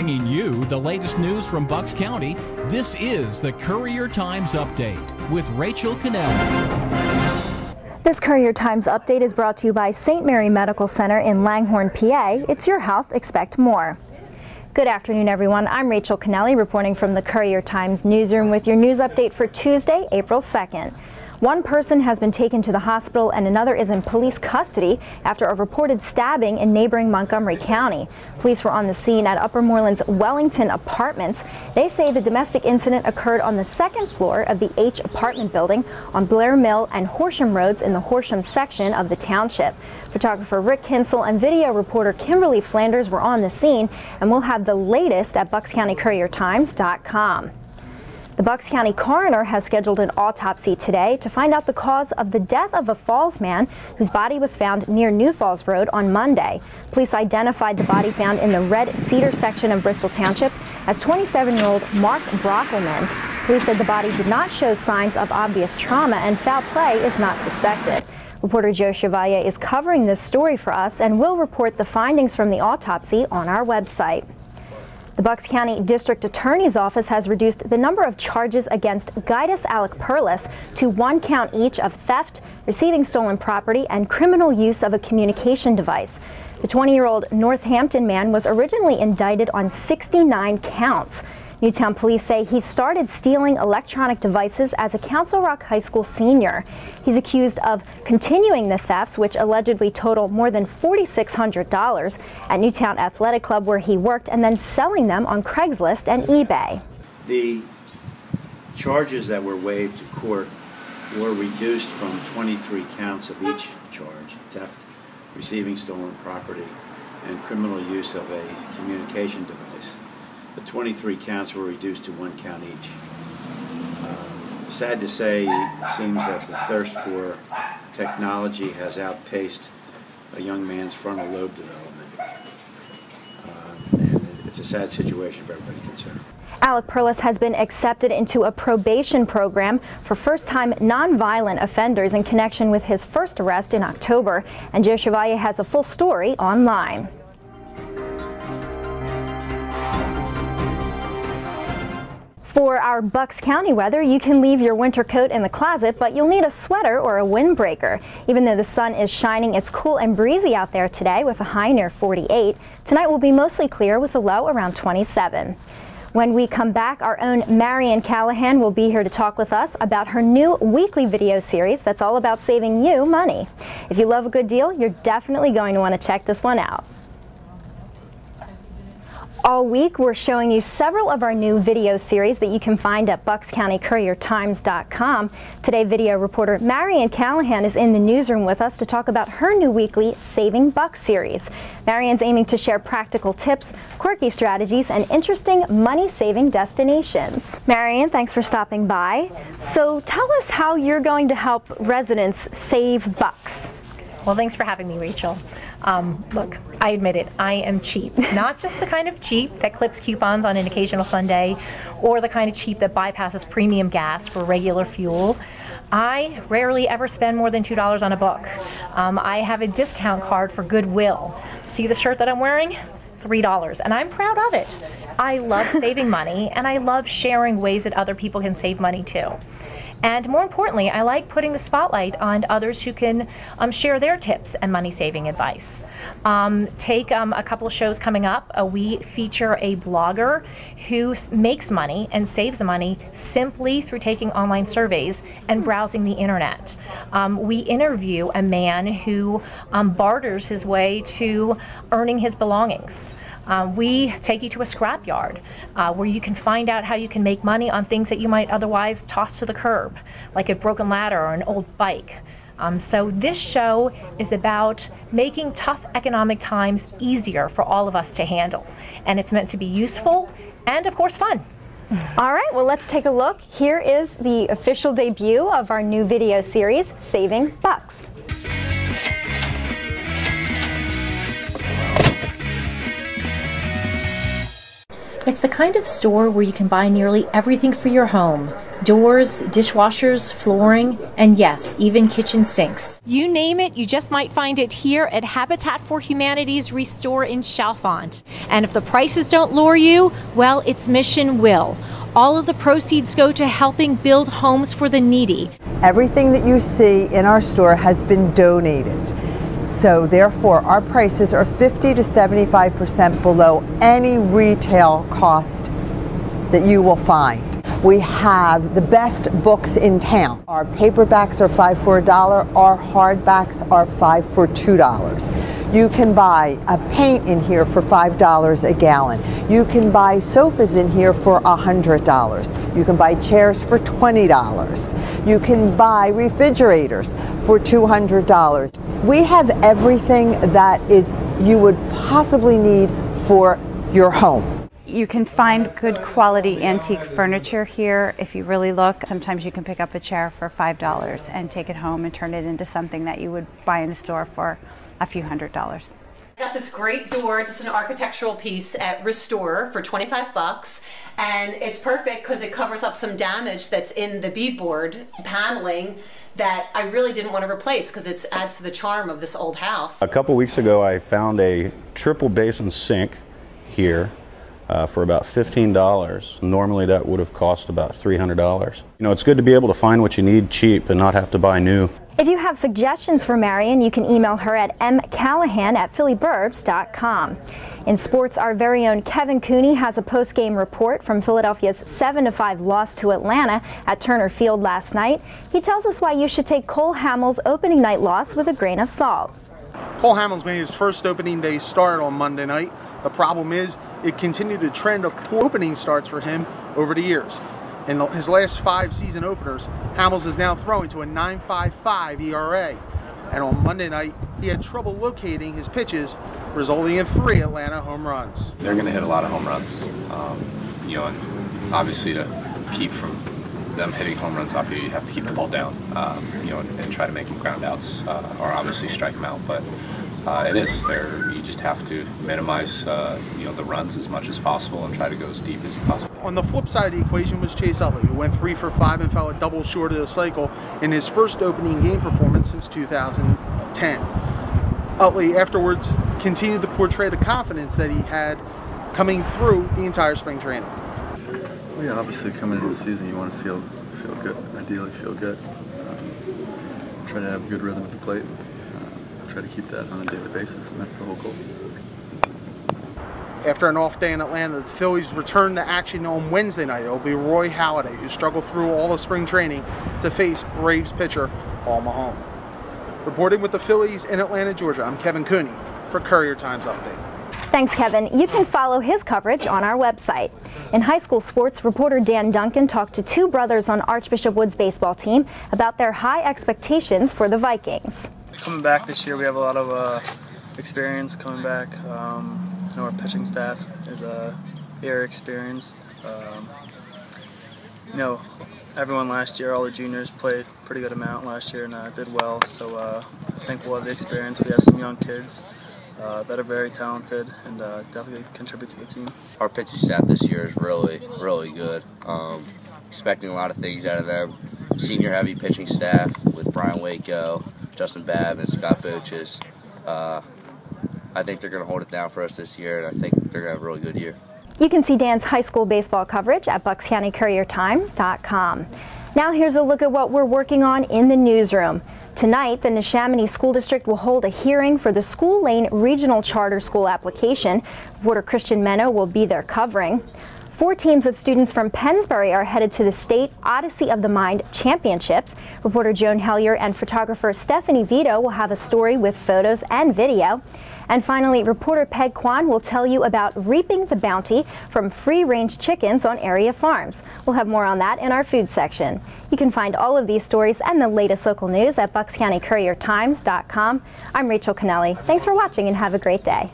Bringing you the latest news from Bucks County, this is the Courier Times Update with Rachel Cannelli. This Courier Times Update is brought to you by St. Mary Medical Center in Langhorne, PA. It's your health, expect more. Good afternoon, everyone. I'm Rachel Cannelli reporting from the Courier Times newsroom with your news update for Tuesday, April 2nd. One person has been taken to the hospital and another is in police custody after a reported stabbing in neighboring Montgomery County. Police were on the scene at Upper Moreland's Wellington Apartments. They say the domestic incident occurred on the second floor of the H apartment building on Blair Mill and Horsham Roads in the Horsham section of the township. Photographer Rick Kinsel and video reporter Kimberly Flanders were on the scene, and we'll have the latest at buckscountycouriertimes.com. The Bucks County coroner has scheduled an autopsy today to find out the cause of the death of a Falls man whose body was found near New Falls Road on Monday. Police identified the body found in the Red Cedar section of Bristol Township as 27-year-old Mark Brockelman. Police said the body did not show signs of obvious trauma and foul play is not suspected. Reporter Joe Chevalier is covering this story for us and will report the findings from the autopsy on our website. The Bucks County District Attorney's Office has reduced the number of charges against Gaius Alec Perlis to 1 count each of theft, receiving stolen property, and criminal use of a communication device. The 20-year-old Northampton man was originally indicted on 69 counts. Newtown police say he started stealing electronic devices as a Council Rock High School senior. He's accused of continuing the thefts, which allegedly total more than $4,600 at Newtown Athletic Club where he worked, and then selling them on Craigslist and eBay. The charges that were waived to court were reduced from 23 counts of each charge: theft, receiving stolen property, and criminal use of a communication device. The 23 counts were reduced to 1 count each. Sad to say, it seems that the thirst for technology has outpaced a young man's frontal lobe development. And it's a sad situation for everybody concerned. Alec Perlis has been accepted into a probation program for first-time nonviolent offenders in connection with his first arrest in October. And Joe Chevalier has a full story online. For our Bucks County weather, you can leave your winter coat in the closet, but you'll need a sweater or a windbreaker. Even though the sun is shining, it's cool and breezy out there today with a high near 48. Tonight will be mostly clear with a low around 27. When we come back, our own Marian Callahan will be here to talk with us about her new weekly video series that's all about saving you money. If you love a good deal, you're definitely going to want to check this one out. All week, we're showing you several of our new video series that you can find at buckscountycouriertimes.com. Today, video reporter Marian Callahan is in the newsroom with us to talk about her new weekly Saving Bucks series. Marian's aiming to share practical tips, quirky strategies, and interesting money-saving destinations. Marian, thanks for stopping by. So tell us how you're going to help residents save bucks. Well, thanks for having me, Rachel. Look, I admit it, I am cheap. Not just the kind of cheap that clips coupons on an occasional Sunday, or the kind of cheap that bypasses premium gas for regular fuel. I rarely ever spend more than $2 on a book. I have a discount card for Goodwill. See the shirt that I'm wearing? $3, and I'm proud of it. I love saving money, and I love sharing ways that other people can save money too. And more importantly, I like putting the spotlight on others who can share their tips and money-saving advice. Take a couple of shows coming up. We feature a blogger who makes money and saves money simply through taking online surveys and browsing the internet. We interview a man who barters his way to earning his belongings. We take you to a scrapyard where you can find out how you can make money on things that you might otherwise toss to the curb, like a broken ladder or an old bike. So this show is about making tough economic times easier for all of us to handle. And it's meant to be useful and, of course, fun. All right, well, let's take a look. Here is the official debut of our new video series, Saving Bucks. It's the kind of store where you can buy nearly everything for your home. Doors, dishwashers, flooring, and yes, even kitchen sinks. You name it, you just might find it here at Habitat for Humanity's Restore in Chalfont. And if the prices don't lure you, well, its mission will. All of the proceeds go to helping build homes for the needy. Everything that you see in our store has been donated. So therefore, our prices are 50 to 75% below any retail cost that you will find. We have the best books in town. Our paperbacks are 5 for $1, our hardbacks are 5 for $2. You can buy a paint in here for $5 a gallon. You can buy sofas in here for $100. You can buy chairs for $20. You can buy refrigerators for $200. We have everything that you would possibly need for your home. You can find good quality antique furniture here if you really look. Sometimes you can pick up a chair for $5 and take it home and turn it into something that you would buy in a store for a few $100s. I got this great door, just an architectural piece at Restore for 25 bucks, and it's perfect because it covers up some damage that's in the beadboard paneling that I really didn't want to replace because it adds to the charm of this old house. A couple weeks ago I found a triple basin sink here for about $15. Normally that would have cost about $300. You know, it's good to be able to find what you need cheap and not have to buy new. If you have suggestions for Marion, you can email her at mcallahan@phillyburbs.com. In sports, our very own Kevin Cooney has a post-game report from Philadelphia's 7-5 loss to Atlanta at Turner Field last night. He tells us why you should take Cole Hamels' opening night loss with a grain of salt. Cole Hamels made his first opening day start on Monday night. The problem is it continued a trend of poor opening starts for him over the years. In his last 5 season openers, Hamels is now throwing to a 9.55 ERA. And on Monday night, he had trouble locating his pitches, resulting in 3 Atlanta home runs. They're going to hit a lot of home runs, you know, and obviously to keep from them hitting home runs off you have to keep the ball down, you know, and try to make them ground outs, or obviously strike them out. But it is there. You just have to minimize, you know, the runs as much as possible and try to go as deep as possible. On the flip side of the equation was Chase Utley, who went 3 for 5 and fell a double short of the cycle in his first opening game performance since 2010. Utley afterwards continued to portray the confidence that he had coming through the entire spring training. Well, yeah, obviously coming into the season you want to feel good, ideally feel good. Try to have a good rhythm at the plate. Try to keep that on a daily basis, and that's the whole goal. After an off day in Atlanta, the Phillies return to action on Wednesday night. It will be Roy Halladay, who struggled through all of spring training, to face Braves pitcher Paul Mahone. Reporting with the Phillies in Atlanta, Georgia, I'm Kevin Cooney for Courier Times Update. Thanks, Kevin. You can follow his coverage on our website. In high school sports, reporter Dan Duncan talked to 2 brothers on Archbishop Wood's baseball team about their high expectations for the Vikings. Coming back this year, we have a lot of experience coming back. You know, our pitching staff is very experienced. You know, everyone last year, all the juniors played a pretty good amount last year and did well. So I think we'll have the experience. We have some young kids that are very talented and definitely contribute to the team. Our pitching staff this year is really good. Expecting a lot of things out of them. Senior heavy pitching staff with Brian Waco, Justin Babb, and Scott Boches. I think they're going to hold it down for us this year, and I think they're going to have a really good year. You can see Dan's high school baseball coverage at buckscountycouriertimes.com. Now here's a look at what we're working on in the newsroom. Tonight, the Neshaminy School District will hold a hearing for the School Lane Regional Charter School application. Reporter Christian Menno will be there covering. 4 teams of students from Pennsbury are headed to the State Odyssey of the Mind Championships. Reporter Joan Hellier and photographer Stephanie Vito will have a story with photos and video. And finally, reporter Peg Kwan will tell you about reaping the bounty from free-range chickens on area farms. We'll have more on that in our food section. You can find all of these stories and the latest local news at buckscountycouriertimes.com. I'm Rachel Kennelly. Thanks for watching and have a great day.